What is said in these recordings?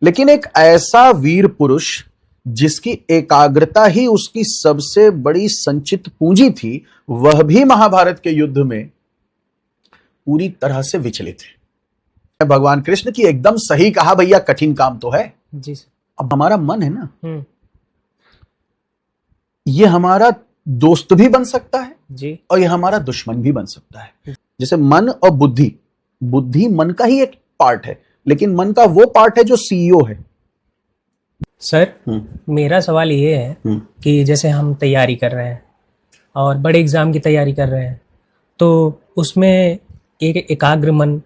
लेकिन एक ऐसा वीर पुरुष जिसकी एकाग्रता ही उसकी सबसे बड़ी संचित पूंजी थी, वह भी महाभारत के युद्ध में पूरी तरह से विचलित है। भगवान कृष्ण की एकदम सही कहा भैया, कठिन काम तो है जी सर। अब हमारा मन है ना, ये हमारा दोस्त भी बन सकता है जी, और ये हमारा दुश्मन भी बन सकता है। जैसे मन और बुद्धि, बुद्धि मन का ही एक पार्ट है, लेकिन मन का वो पार्ट है जो सीईओ है। सर मेरा सवाल ये है कि जैसे हम तैयारी कर रहे हैं और बड़े एग्जाम की तैयारी कर रहे हैं, तो उसमें एक एकाग्र मन,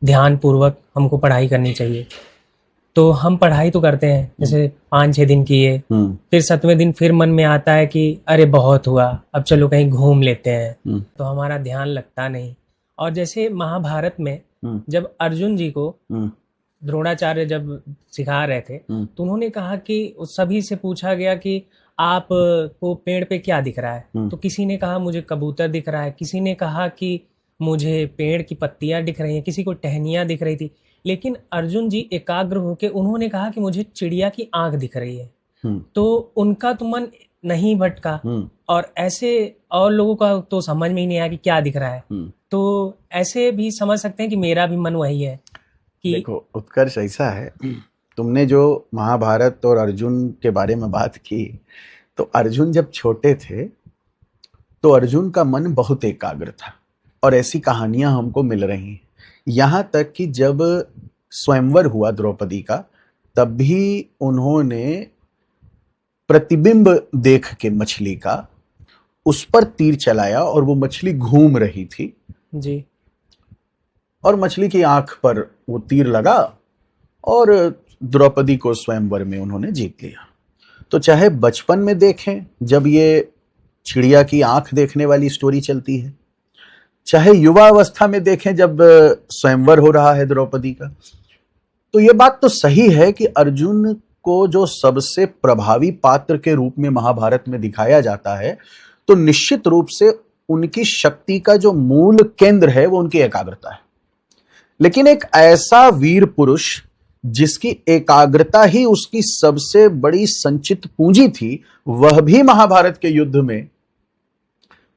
ध्यान पूर्वक हमको पढ़ाई करनी चाहिए। तो हम पढ़ाई तो करते हैं, जैसे 5-6 दिन किए, फिर 7वें दिन फिर मन में आता है कि अरे बहुत हुआ, अब चलो कहीं घूम लेते हैं, तो हमारा ध्यान लगता नहीं। और जैसे महाभारत में जब अर्जुन जी को द्रोणाचार्य जब सिखा रहे थे, तो उन्होंने कहा कि सभी से पूछा गया कि आप को पेड़ पे क्या दिख रहा है, तो किसी ने कहा मुझे कबूतर दिख रहा है, किसी ने कहा कि मुझे पेड़ की पत्तियां दिख रही हैं, किसी को टहनियां दिख रही थी, लेकिन अर्जुन जी एकाग्र होके उन्होंने कहा कि मुझे चिड़िया की आंख दिख रही है। तो उनका तो मन नहीं भटका, और ऐसे और लोगों का तो समझ में ही नहीं आया कि क्या दिख रहा है। तो ऐसे भी समझ सकते हैं कि मेरा भी मन वही है कि देखो उत्कर्ष, ऐसा है, तुमने जो महाभारत और अर्जुन के बारे में बात की, तो अर्जुन जब छोटे थे तो अर्जुन का मन बहुत एकाग्र था, और ऐसी कहानियां हमको मिल रही हैं। यहां तक कि जब स्वयंवर हुआ द्रौपदी का, तब भी उन्होंने प्रतिबिंब देख के मछली का उस पर तीर चलाया, और वो मछली घूम रही थी जी, और मछली की आंख पर वो तीर लगा और द्रौपदी को स्वयंवर में उन्होंने जीत लिया। तो चाहे बचपन में देखें जब ये चिड़िया की आंख देखने वाली स्टोरी चलती है, चाहे युवा अवस्था में देखें जब स्वयंवर हो रहा है द्रौपदी का, तो ये बात तो सही है कि अर्जुन को जो सबसे प्रभावी पात्र के रूप में महाभारत में दिखाया जाता है, तो निश्चित रूप से उनकी शक्ति का जो मूल केंद्र है वो उनकी एकाग्रता है। लेकिन एक ऐसा वीर पुरुष जिसकी एकाग्रता ही उसकी सबसे बड़ी संचित पूंजी थी, वह भी महाभारत के युद्ध में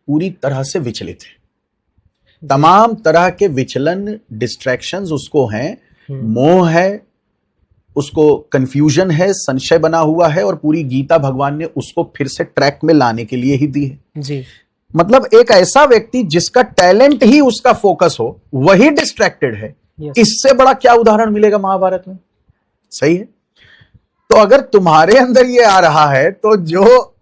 पूरी तरह से विचलित है। तमाम तरह के विचलन, डिस्ट्रैक्शंस उसको हैं, मोह है, उसको कंफ्यूजन है, संशय बना हुआ है, और पूरी गीता भगवान ने उसको फिर से ट्रैक में लाने के लिए ही दी है जी। मतलब एक ऐसा व्यक्ति जिसका टैलेंट ही उसका फोकस हो, वही डिस्ट्रैक्टेड है। इससे बड़ा क्या उदाहरण मिलेगा महाभारत में? सही है। तो अगर तुम्हारे अंदर ये आ रहा है, तो जो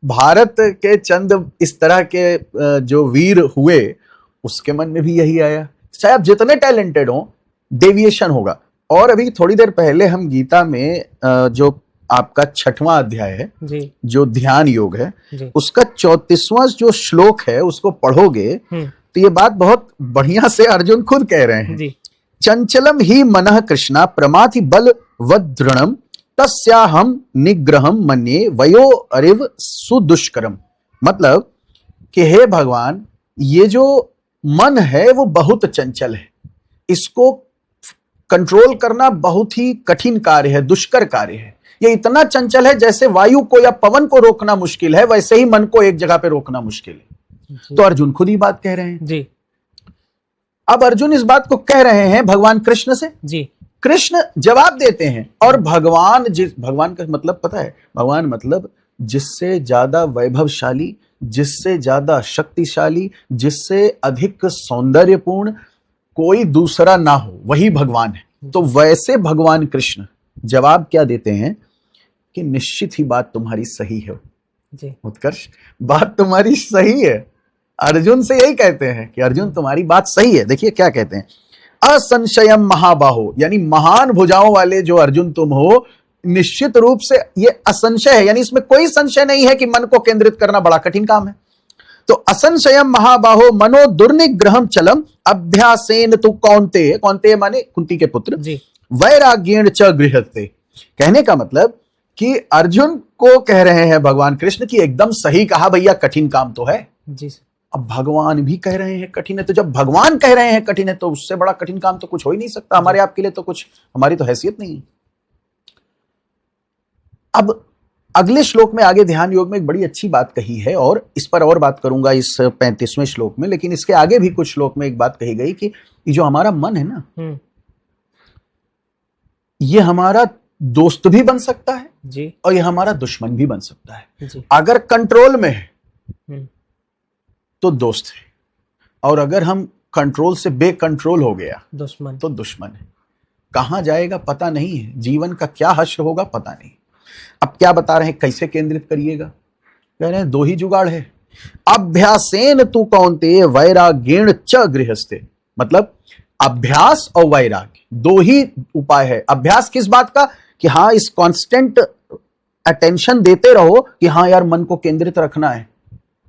भारत के चंद इस तरह के जो वीर हुए, उसके मन में भी यही आया। चाहे आप जितने टैलेंटेड हो, डेविएशन होगा। और अभी थोड़ी देर पहले हम गीता में जो आपका 6वां अध्याय है जी, जो ध्यान योग है, उसका 34वां जो श्लोक है उसको पढ़ोगे तो ये बात बहुत बढ़िया से अर्जुन खुद कह रहे हैं। चंचलम ही मनः कृष्णा प्रमाथि बल वदृणम तस्याहम निग्रहम मन्ये वयो अरिव सुदुष्करम। मतलब कि हे भगवान, ये जो मन है वो बहुत चंचल है, इसको कंट्रोल करना बहुत ही कठिन कार्य है, दुष्कर कार्य है। ये इतना चंचल है जैसे वायु को या पवन को रोकना मुश्किल है, वैसे ही मन को एक जगह पे रोकना मुश्किल है। तो अर्जुन खुद ही बात कह रहे हैं जी। अब अर्जुन इस बात को कह रहे हैं भगवान कृष्ण से जी। कृष्ण जवाब देते हैं, और भगवान का मतलब पता है, भगवान मतलब जिससे ज्यादा वैभवशाली, जिससे ज्यादा शक्तिशाली, जिससे अधिक सौंदर्यपूर्ण कोई दूसरा ना हो, वही भगवान है। तो वैसे भगवान कृष्ण जवाब क्या देते हैं कि निश्चित ही बात तुम्हारी सही है जी। उत्कर्ष, बात तुम्हारी सही है। अर्जुन से यही कहते हैं कि अर्जुन तुम्हारी बात सही है। देखिए क्या कहते हैं, असंशयम महाबाहो, यानी महान भुजाओं वाले जो अर्जुन तुम हो, निश्चित रूप से ये असंशय है, यानी इसमें कोई संशय नहीं है कि मन को केंद्रित करना बड़ा कठिन काम है। तो असंशयम महाबाहो मनो दुर्निग्रहम चलम अभ्यासेन तु कौन्तेय, कौन्तेय माने कुंती के पुत्र, वैराग्येण च गृह्यते। कहने का मतलब कि अर्जुन को कह रहे हैं भगवान कृष्ण की एकदम सही कहा भैया, कठिन काम तो है जी। अब भगवान भी कह रहे हैं कठिन है, तो जब भगवान कह रहे हैं कठिन है, तो उससे बड़ा कठिन काम तो कुछ हो ही नहीं सकता। हमारे आपके लिए तो कुछ, हमारी तो हैसियत नहीं है। अब अगले श्लोक में आगे ध्यान योग में एक बड़ी अच्छी बात कही है, और इस पर और बात करूंगा इस 35वें श्लोक में, लेकिन इसके आगे भी कुछ श्लोक में एक बात कही गई कि ये जो हमारा मन है ना, ये हमारा दोस्त भी बन सकता है जी, और ये हमारा दुश्मन भी बन सकता है जी। अगर कंट्रोल में है तो दोस्त है, और अगर हम कंट्रोल से बेकंट्रोल हो गया दुश्मन, तो दुश्मन है। कहां जाएगा पता नहीं है, जीवन का क्या हश्र होगा पता नहीं। अब क्या बता रहे हैं, कैसे केंद्रित करिएगा? कह रहे हैं दो ही जुगाड़ है, अभ्यासेन तू कौन्तेय वैराग्येण च गृहस्थे। मतलब अभ्यास और वैराग्य दो ही उपाय है। अभ्यास किस बात का? कि हाँ, इस कांस्टेंट अटेंशन देते रहो कि हाँ यार मन को केंद्रित रखना है,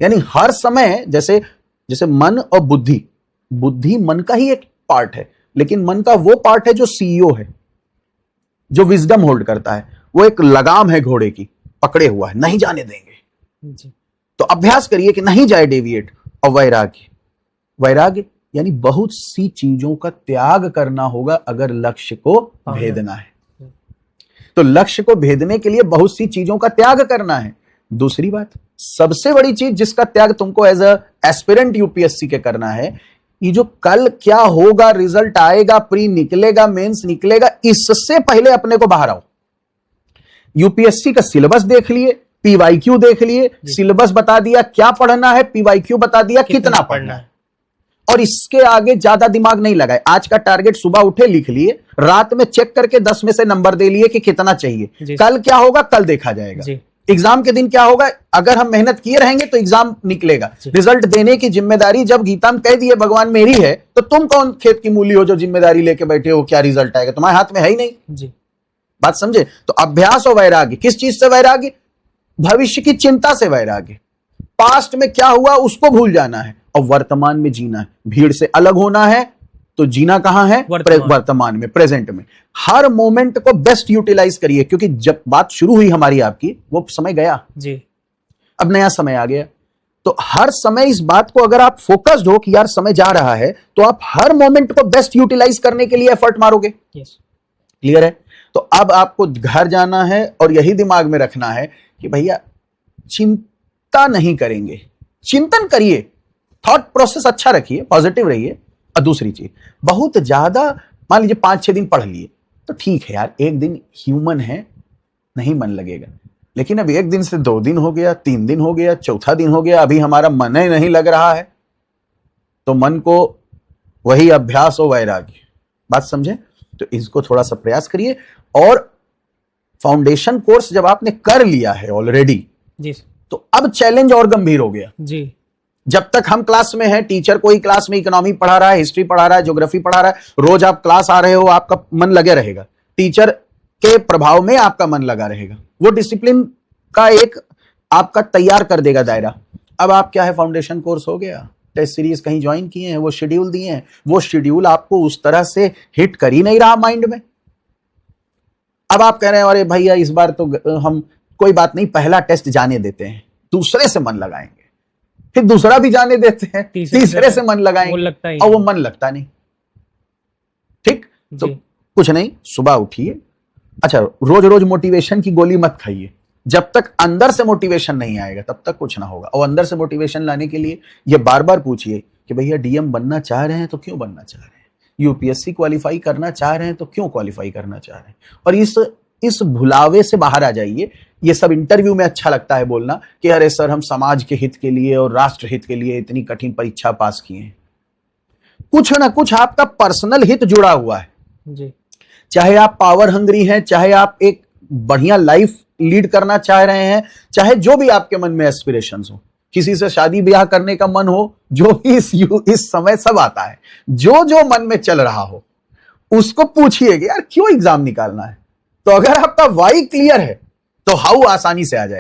यानी हर समय जैसे जैसे मन और बुद्धि, बुद्धि मन का ही एक पार्ट है, लेकिन मन का वो पार्ट है जो सीईओ है, जो विजडम होल्ड करता है, वो एक लगाम है घोड़े की, पकड़े हुआ है, नहीं जाने देंगे जी। तो अभ्यास करिए कि नहीं जाए डेविएट। और वैराग्य, वैराग्य यानी बहुत सी चीजों का त्याग करना होगा अगर लक्ष्य को भेदना है। तो लक्ष्य को भेदने के लिए बहुत सी चीजों का त्याग करना है। दूसरी बात, सबसे बड़ी चीज जिसका त्याग तुमको एज अ एस्पिरेंट यूपीएससी के करना है, ये जो कल क्या होगा, रिजल्ट आएगा, प्री निकलेगा, मेंस निकलेगा, इससे पहले अपने को बाहर आओ। यूपीएससी का सिलेबस देख लिए, पीवाईक्यू देख लिए, सिलेबस बता दिया क्या पढ़ना है, पीवाईक्यू बता दिया कितना पढ़ना है, और इसके आगे ज्यादा दिमाग नहीं लगाए। आज का टारगेट सुबह उठे लिख लिए, रात में चेक करके 10 में से नंबर दे लिए कि कितना चाहिए। कल क्या होगा कल देखा जाएगा। एग्जाम के दिन क्या होगा, अगर हम मेहनत किए रहेंगे तो एग्जाम निकलेगा। रिजल्ट देने की जिम्मेदारी जब गीता में कह दिए भगवान मेरी है, तो तुम कौन खेत की मूली हो जो जिम्मेदारी लेके बैठे हो क्या रिजल्ट आएगा, तुम्हारे हाथ में है ही नहीं जी। बात समझे? तो अभ्यास और वैराग्य, किस चीज से वैराग्य? भविष्य की चिंता से वैराग्य। पास्ट में क्या हुआ उसको भूल जाना है और वर्तमान में जीना है। भीड़ से अलग होना है तो जीना कहां है? वर्तमान में, प्रेजेंट में। हर मोमेंट को बेस्ट यूटिलाइज करिए, क्योंकि जब बात शुरू हुई हमारी आपकी, वो समय गया जी, अब नया समय आ गया। तो हर समय इस बात को अगर आप फोकस्ड हो कि यार समय जा रहा है, तो आप हर मोमेंट को बेस्ट यूटिलाइज करने के लिए एफर्ट मारोगे। क्लियर है? तो अब आपको घर जाना है और यही दिमाग में रखना है कि भैया चिंता नहीं करेंगे, चिंतन करिए, थॉट प्रोसेस अच्छा रखिए, पॉजिटिव रहिए। और दूसरी चीज, बहुत ज्यादा मान लीजिए 5-6 दिन पढ़ लिए तो ठीक है यार, एक दिन ह्यूमन है, नहीं मन लगेगा। लेकिन अब 1 दिन से 2 दिन हो गया, 3 दिन हो गया, चौथा दिन हो गया, अभी हमारा मन ही नहीं लग रहा है, तो मन को वही अभ्यास और वैराग्य। बात समझे? तो इसको थोड़ा सा प्रयास करिए। और फाउंडेशन कोर्स जब आपने कर लिया है ऑलरेडी जी, तो अब चैलेंज और गंभीर हो गया जी। जब तक हम क्लास में हैं, टीचर कोई क्लास में इकोनॉमी पढ़ा रहा है, हिस्ट्री पढ़ा रहा है, ज्योग्राफी पढ़ा रहा है, रोज आप क्लास आ रहे हो, आपका मन लगे रहेगा, टीचर के प्रभाव में आपका मन लगा रहेगा, वो डिसिप्लिन का एक आपका तैयार कर देगा दायरा। अब आप क्या है, फाउंडेशन कोर्स हो गया, टेस्ट सीरीज कहीं ज्वाइन किए हैं, वो शेड्यूल दिए हैं, वो शेड्यूल आपको उस तरह से हिट कर ही नहीं रहा माइंड में। अब आप कह रहे हैं अरे भैया इस बार तो हम कोई बात नहीं, पहला टेस्ट जाने देते हैं, दूसरे से मन लगाएंगे, फिर दूसरा भी जाने देते हैं, तीसरे से मन लगाएंगे, और वो मन लगता नहीं। ठीक? तो कुछ नहीं, सुबह उठिए। अच्छा, रोज रोज मोटिवेशन की गोली मत खाइए, जब तक अंदर से मोटिवेशन नहीं आएगा तब तक कुछ ना होगा। और अंदर से मोटिवेशन लाने के लिए ये बार बार पूछिए कि भैया डीएम बनना चाह रहे हैं तो क्यों बनना चाह रहे हैं, यूपीएससी क्वालिफाई करना चाह रहे हैं तो क्यों क्वालिफाई करना चाह रहे हैं। और इस भुलावे से बाहर आ जाइए। ये सब इंटरव्यू में अच्छा लगता है बोलना कि अरे सर हम समाज के हित के लिए और राष्ट्र हित के लिए इतनी कठिन परीक्षा पास किए हैं। कुछ ना कुछ आपका पर्सनल हित जुड़ा हुआ है जी। चाहे आप पावर हंग्री हैं, चाहे आप एक बढ़िया लाइफ लीड करना चाह रहे हैं, चाहे जो भी आपके मन में एस्पिरेशंस हो, किसी से शादी ब्याह करने का मन हो, जो भी इस समय सब आता है, जो जो मन में चल रहा हो उसको पूछिए कि यार क्यों एग्जाम निकालना है। तो अगर आपका वाई क्लियर है तो हाउ आसानी से आ जाए।